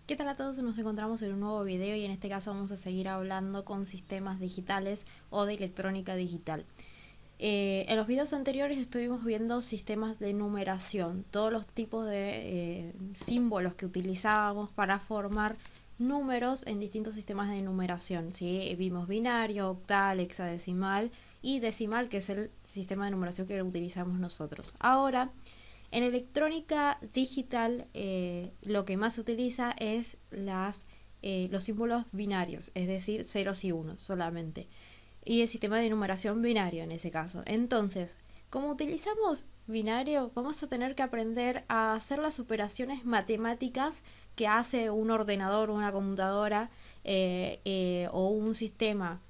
¿Qué tal a todos? Nos encontramos en un nuevo video y en este caso vamos a seguir hablando con sistemas digitales o de electrónica digital. En los videos anteriores estuvimos viendo sistemas de numeración, todos los tipos de símbolos que utilizábamos para formar números en distintos sistemas de numeración, ¿sí? Vimos binario, octal, hexadecimal y decimal, que es el sistema de numeración que utilizamos nosotros. Ahora, en electrónica digital lo que más se utiliza es los símbolos binarios, es decir, ceros y unos solamente. Y el sistema de numeración binario en ese caso. Entonces, como utilizamos binario, vamos a tener que aprender a hacer las operaciones matemáticas que hace un ordenador, una computadora o un sistema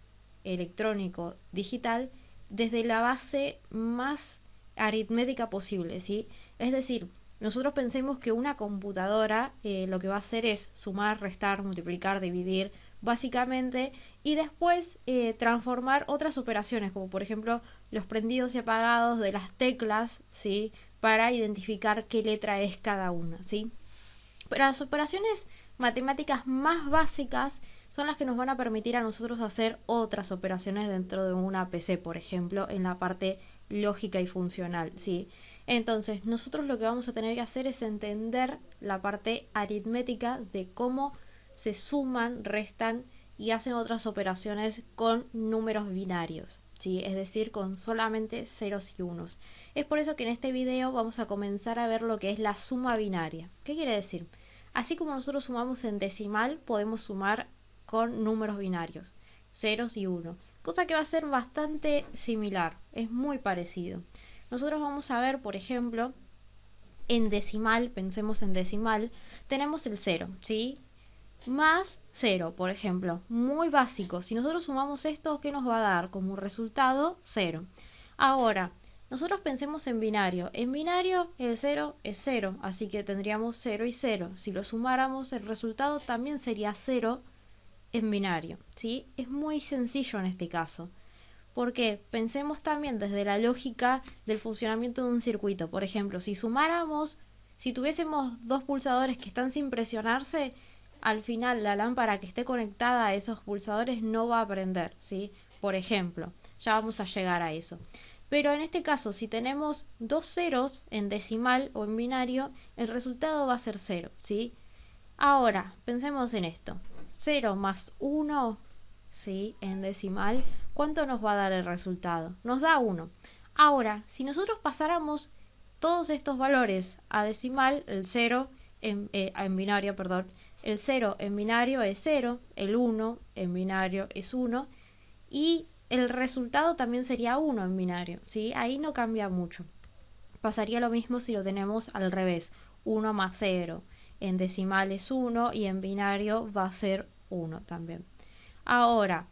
electrónico digital desde la base más aritmética posible, ¿sí? Es decir, nosotros pensemos que una computadora lo que va a hacer es sumar, restar, multiplicar, dividir, básicamente, y después transformar otras operaciones, como por ejemplo los prendidos y apagados de las teclas, ¿sí? Para identificar qué letra es cada una, ¿sí? Pero las operaciones matemáticas más básicas son las que nos van a permitir a nosotros hacer otras operaciones dentro de una PC, por ejemplo, en la parte lógica y funcional, ¿sí? Entonces, nosotros lo que vamos a tener que hacer es entender la parte aritmética de cómo se suman, restan y hacen otras operaciones con números binarios, ¿sí? Es decir, con solamente ceros y unos. Es por eso que en este video vamos a comenzar a ver lo que es la suma binaria. ¿Qué quiere decir? Así como nosotros sumamos en decimal, podemos sumar con números binarios, ceros y uno, cosa que va a ser bastante similar, es muy parecido. Nosotros vamos a ver, por ejemplo, en decimal, pensemos en decimal, tenemos el 0, ¿sí? Más 0, por ejemplo, muy básico. Si nosotros sumamos esto, ¿qué nos va a dar? Como resultado, 0. Ahora, nosotros pensemos en binario. En binario, el 0 es 0, así que tendríamos 0 y 0. Si lo sumáramos, el resultado también sería 0 en binario, ¿sí? Es muy sencillo en este caso. Porque pensemos también desde la lógica del funcionamiento de un circuito. Por ejemplo, si sumáramos, si tuviésemos dos pulsadores que están sin presionarse, al final la lámpara que esté conectada a esos pulsadores no va a prender, ¿sí? Por ejemplo, ya vamos a llegar a eso. Pero en este caso, si tenemos dos ceros en decimal o en binario, el resultado va a ser 0, ¿sí? Ahora, pensemos en esto. 0 más 1, ¿sí? En decimal, ¿cuánto nos va a dar el resultado? Nos da 1. Ahora, si nosotros pasáramos todos estos valores a decimal, el 0 en binario, perdón, el 0 en binario es 0, el 1 en binario es 1 y el resultado también sería 1 en binario, ¿sí? Ahí no cambia mucho. Pasaría lo mismo si lo tenemos al revés, 1 más 0. En decimal es 1 y en binario va a ser 1 también. Ahora,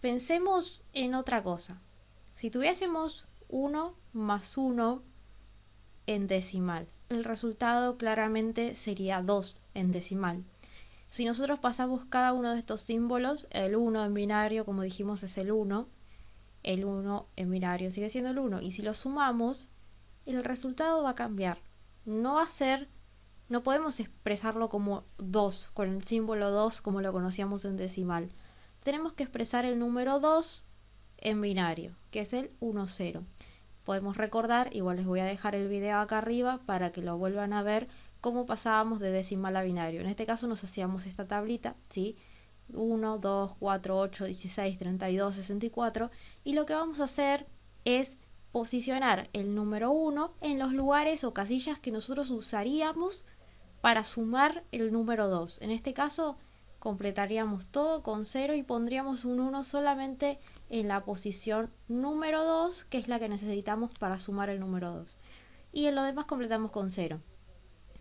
pensemos en otra cosa. Si tuviésemos 1 más 1 en decimal, el resultado claramente sería 2 en decimal. Si nosotros pasamos cada uno de estos símbolos, el 1 en binario, como dijimos, es el 1 en binario sigue siendo el 1, y si lo sumamos, el resultado va a cambiar. No va a ser, no podemos expresarlo como 2, con el símbolo 2 como lo conocíamos en decimal. Tenemos que expresar el número 2 en binario, que es el 1, 0. Podemos recordar, igual les voy a dejar el video acá arriba para que lo vuelvan a ver, cómo pasábamos de decimal a binario. En este caso nos hacíamos esta tablita, ¿sí? 1, 2, 4, 8, 16, 32, 64, y lo que vamos a hacer es posicionar el número 1 en los lugares o casillas que nosotros usaríamos para sumar el número 2. En este caso completaríamos todo con 0 y pondríamos un 1 solamente en la posición número 2, que es la que necesitamos para sumar el número 2. Y en lo demás completamos con 0.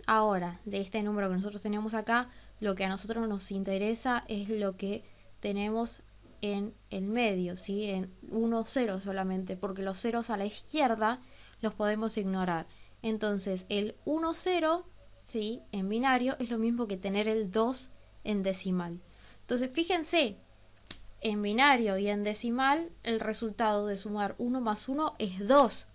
Ahora, de este número que nosotros tenemos acá, lo que a nosotros nos interesa es lo que tenemos en el medio, ¿sí? En 1, 0 solamente, porque los ceros a la izquierda los podemos ignorar. Entonces, el 1, 0, ¿sí? En binario es lo mismo que tener el 2 en decimal. Entonces, fíjense, en binario y en decimal, el resultado de sumar 1 más 1 es 2.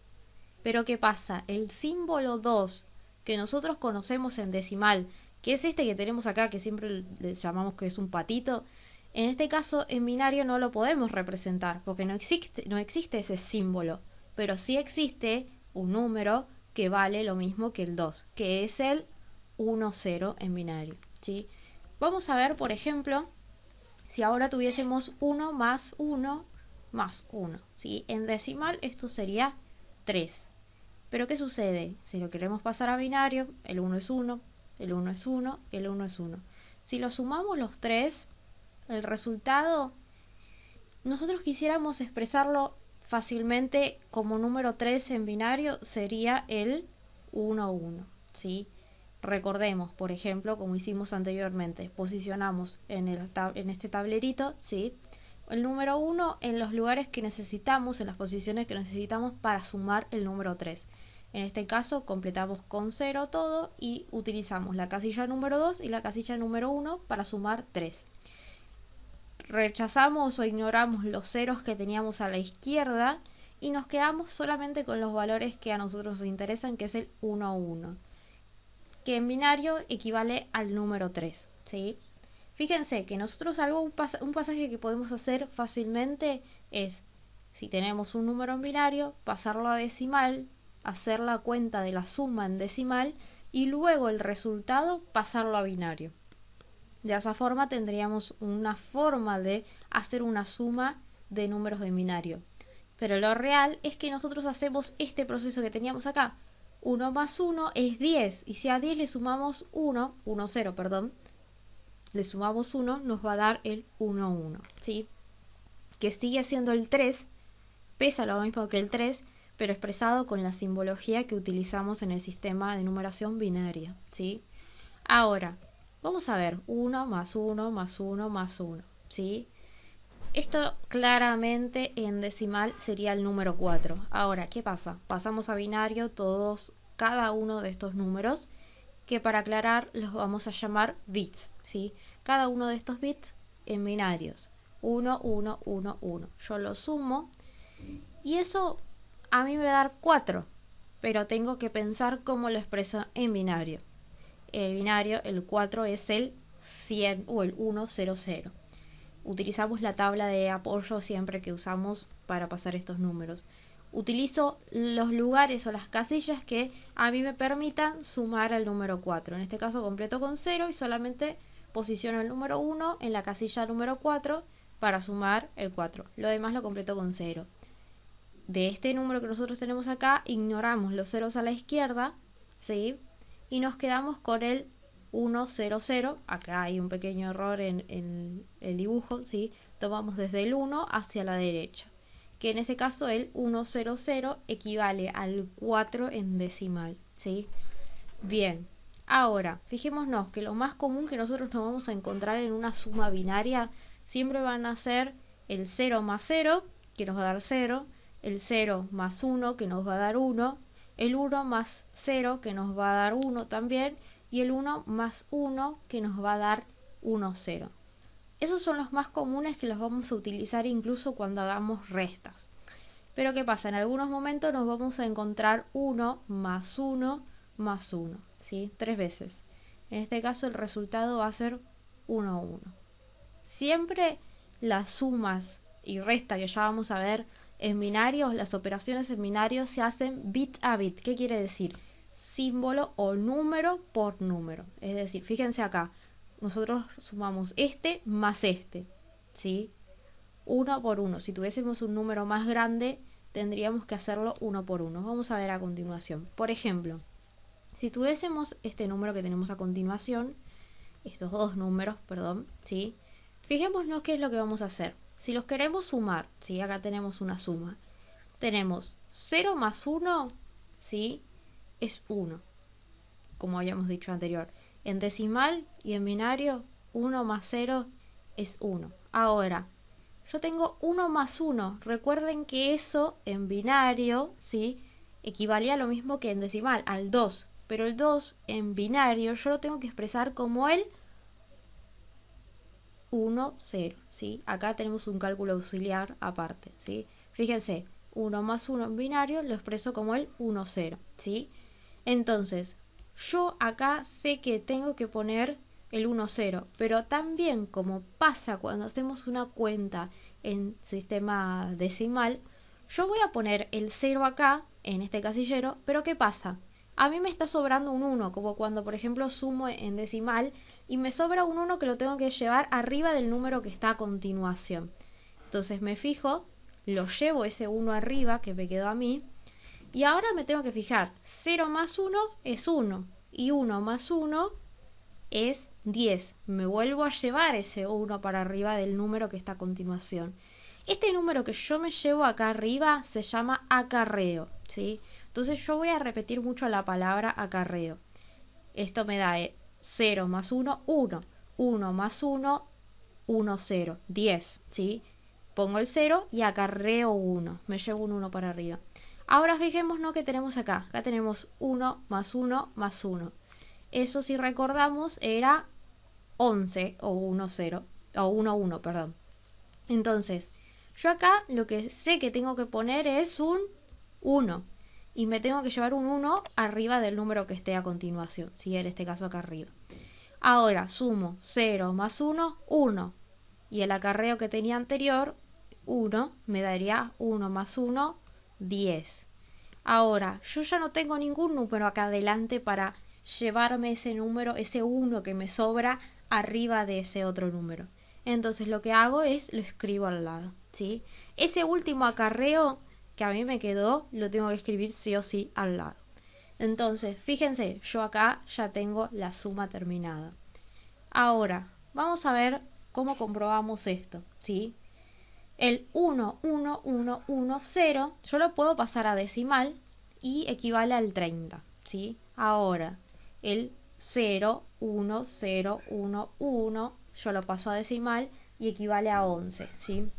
Pero ¿qué pasa? El símbolo 2 que nosotros conocemos en decimal, que es este que tenemos acá, que siempre le llamamos que es un patito. En este caso, en binario no lo podemos representar, porque no existe ese símbolo, pero sí existe un número que vale lo mismo que el 2, que es el 1, 0 en binario, ¿sí? Vamos a ver, por ejemplo, si ahora tuviésemos 1 más 1 más 1, ¿sí? En decimal esto sería 3. Pero ¿qué sucede? Si lo queremos pasar a binario, el 1 es 1, el 1 es 1, el 1 es 1. Si lo sumamos los 3, el resultado, nosotros quisiéramos expresarlo fácilmente como número 3 en binario, sería el 1, 1, ¿sí? Recordemos, por ejemplo, como hicimos anteriormente, posicionamos en este tablerito, ¿sí?, el número 1 en los lugares que necesitamos, en las posiciones que necesitamos para sumar el número 3. En este caso completamos con 0 todo y utilizamos la casilla número 2 y la casilla número 1 para sumar 3. Rechazamos o ignoramos los ceros que teníamos a la izquierda y nos quedamos solamente con los valores que a nosotros nos interesan, que es el 1, 1, que en binario equivale al número 3, ¿sí? Fíjense que nosotros un pasaje que podemos hacer fácilmente es, si tenemos un número en binario, pasarlo a decimal, hacer la cuenta de la suma en decimal y luego el resultado pasarlo a binario. De esa forma tendríamos una forma de hacer una suma de números en binario. Pero lo real es que nosotros hacemos este proceso que teníamos acá. 1 más 1 es 10 y si a 10 le sumamos 1, 1, 0, perdón, le sumamos 1, nos va a dar el 1, 1, ¿sí? Que sigue siendo el 3, pesa lo mismo que el 3, pero expresado con la simbología que utilizamos en el sistema de numeración binaria, ¿sí? Ahora, vamos a ver 1 más 1 más 1 más 1, ¿sí? Esto claramente en decimal sería el número 4. Ahora, ¿qué pasa? Pasamos a binario cada uno de estos números, que para aclarar los vamos a llamar bits, ¿sí? Cada uno de estos bits en binarios. 1, 1, 1, 1. Yo lo sumo y eso a mí me va a dar 4, pero tengo que pensar cómo lo expreso en binario. El binario, el 4 es el 100 o el 100. Utilizamos la tabla de apoyo siempre que usamos para pasar estos números. Utilizo los lugares o las casillas que a mí me permitan sumar al número 4. En este caso completo con 0 y solamente posiciono el número 1 en la casilla número 4 para sumar el 4. Lo demás lo completo con 0. De este número que nosotros tenemos acá, ignoramos los ceros a la izquierda, ¿sí?, y nos quedamos con el 1, 0, 0. Acá hay un pequeño error en el dibujo, ¿sí? Tomamos desde el 1 hacia la derecha, que en ese caso el 1, 0, 0 equivale al 4 en decimal, ¿sí? Bien, ahora fijémonos que lo más común que nosotros nos vamos a encontrar en una suma binaria siempre van a ser el 0 más 0, que nos va a dar 0, el 0 más 1, que nos va a dar 1, el 1 más 0, que nos va a dar 1 también, y el 1 más 1, que nos va a dar 1, 0. Esos son los más comunes, que los vamos a utilizar incluso cuando hagamos restas. Pero ¿qué pasa? En algunos momentos nos vamos a encontrar 1 más 1 más 1, ¿sí? 3 veces. En este caso el resultado va a ser 1, 1. Siempre las sumas y resta que ya vamos a ver en binarios, las operaciones en binarios se hacen bit a bit. ¿Qué quiere decir? Símbolo o número por número. Es decir, fíjense acá, nosotros sumamos este más este, ¿sí? 1 por 1. Si tuviésemos un número más grande, tendríamos que hacerlo 1 por 1. Vamos a ver a continuación. Por ejemplo, si tuviésemos este número que tenemos a continuación, estos dos números, perdón, ¿sí? Fijémonos qué es lo que vamos a hacer. Si los queremos sumar, ¿sí?, acá tenemos una suma. Tenemos 0 más 1, ¿sí?, es 1, como habíamos dicho anterior. En decimal y en binario, 1 más 0 es 1. Ahora, yo tengo 1 más 1. Recuerden que eso en binario, ¿sí?, equivalía a lo mismo que en decimal, al 2. Pero el 2 en binario yo lo tengo que expresar como el 1, 0, ¿sí? Acá tenemos un cálculo auxiliar aparte, ¿sí? Fíjense, 1 más 1 en binario lo expreso como el 1, 0, ¿sí? Entonces, yo acá sé que tengo que poner el 1, 0, pero también como pasa cuando hacemos una cuenta en sistema decimal, yo voy a poner el 0 acá, en este casillero, pero ¿qué pasa? A mí me está sobrando un 1, como cuando por ejemplo sumo en decimal y me sobra un 1 que lo tengo que llevar arriba del número que está a continuación. Entonces me fijo, lo llevo ese 1 arriba que me quedó a mí, y ahora me tengo que fijar, 0 más 1 es 1 y 1 más 1 es 10. Me vuelvo a llevar ese 1 para arriba del número que está a continuación. Este número que yo me llevo acá arriba se llama acarreo, ¿sí? Entonces yo voy a repetir mucho la palabra acarreo. Esto me da 0 más 1, 1. 1 más 1, 1, 0. 10, ¿sí? Pongo el 0 y acarreo 1. Me llevo un 1 para arriba. Ahora fijémonos que tenemos acá. Acá tenemos 1 más 1 más 1. Eso, si recordamos, era 11 o 1, 0. O 1, 1, perdón. Entonces, yo acá lo que sé que tengo que poner es un 1. Y me tengo que llevar un 1 arriba del número que esté a continuación. ¿Sí? En este caso acá arriba. Ahora sumo 0 más 1, 1. Y el acarreo que tenía anterior, 1, me daría 1 más 1, 10. Ahora, yo ya no tengo ningún número acá adelante para llevarme ese número, ese 1 que me sobra arriba de ese otro número. Entonces lo que hago es lo escribo al lado, ¿sí? Ese último acarreo que a mí me quedó, lo tengo que escribir sí o sí al lado. Entonces, fíjense, yo acá ya tengo la suma terminada. Ahora, vamos a ver cómo comprobamos esto, ¿sí? El 1, 1, 1, 1, 0, yo lo puedo pasar a decimal y equivale al 30, ¿sí? Ahora, el 0, 1, 0, 1, 1, yo lo paso a decimal y equivale a 11, ¿sí?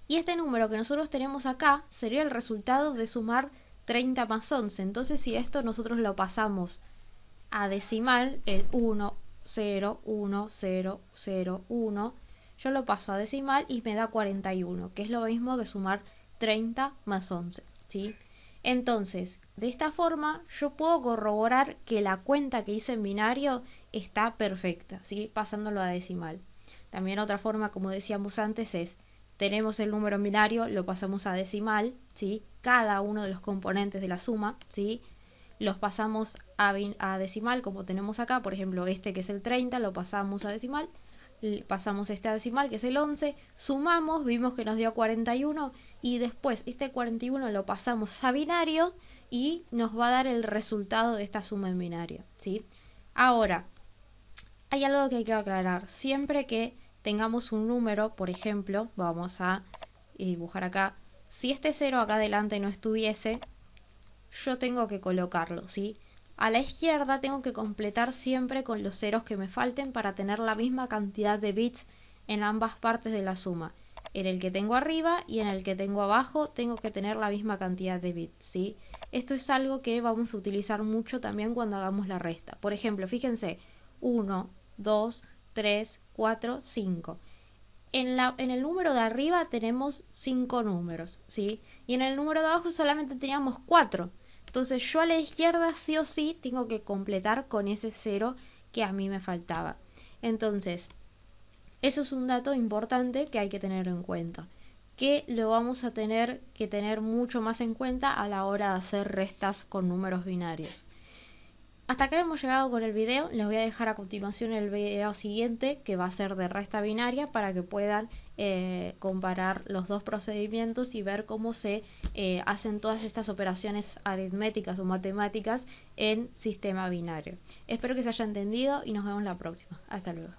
Y este número que nosotros tenemos acá sería el resultado de sumar 30 más 11. Entonces, si esto nosotros lo pasamos a decimal, el 1, 0, 1, 0, 0, 1, yo lo paso a decimal y me da 41, que es lo mismo que sumar 30 más 11, ¿sí? Entonces, de esta forma, yo puedo corroborar que la cuenta que hice en binario está perfecta, ¿sí? Pasándolo a decimal. También otra forma, como decíamos antes, es tenemos el número en binario, lo pasamos a decimal, ¿sí? Cada uno de los componentes de la suma, ¿sí? Los pasamos a decimal, como tenemos acá, por ejemplo, este que es el 30, lo pasamos a decimal, pasamos este a decimal, que es el 11, sumamos, vimos que nos dio 41, y después este 41 lo pasamos a binario y nos va a dar el resultado de esta suma en binario, ¿sí? Ahora, hay algo que hay que aclarar. Siempre que tengamos un número, por ejemplo, vamos a dibujar acá, si este 0 acá adelante no estuviese, yo tengo que colocarlo, ¿sí? A la izquierda tengo que completar siempre con los ceros que me falten para tener la misma cantidad de bits en ambas partes de la suma. En el que tengo arriba y en el que tengo abajo tengo que tener la misma cantidad de bits, ¿sí? Esto es algo que vamos a utilizar mucho también cuando hagamos la resta. Por ejemplo, fíjense, 1, 2, 3, 4, 5. En el número de arriba tenemos 5 números, ¿sí? Y en el número de abajo solamente teníamos 4. Entonces yo a la izquierda sí o sí tengo que completar con ese 0 que a mí me faltaba. Entonces, eso es un dato importante que hay que tener en cuenta, que lo vamos a tener que tener mucho más en cuenta a la hora de hacer restas con números binarios. Hasta acá hemos llegado con el video. Les voy a dejar a continuación el video siguiente, que va a ser de resta binaria, para que puedan comparar los dos procedimientos y ver cómo se hacen todas estas operaciones aritméticas o matemáticas en sistema binario. Espero que se haya entendido y nos vemos la próxima. Hasta luego.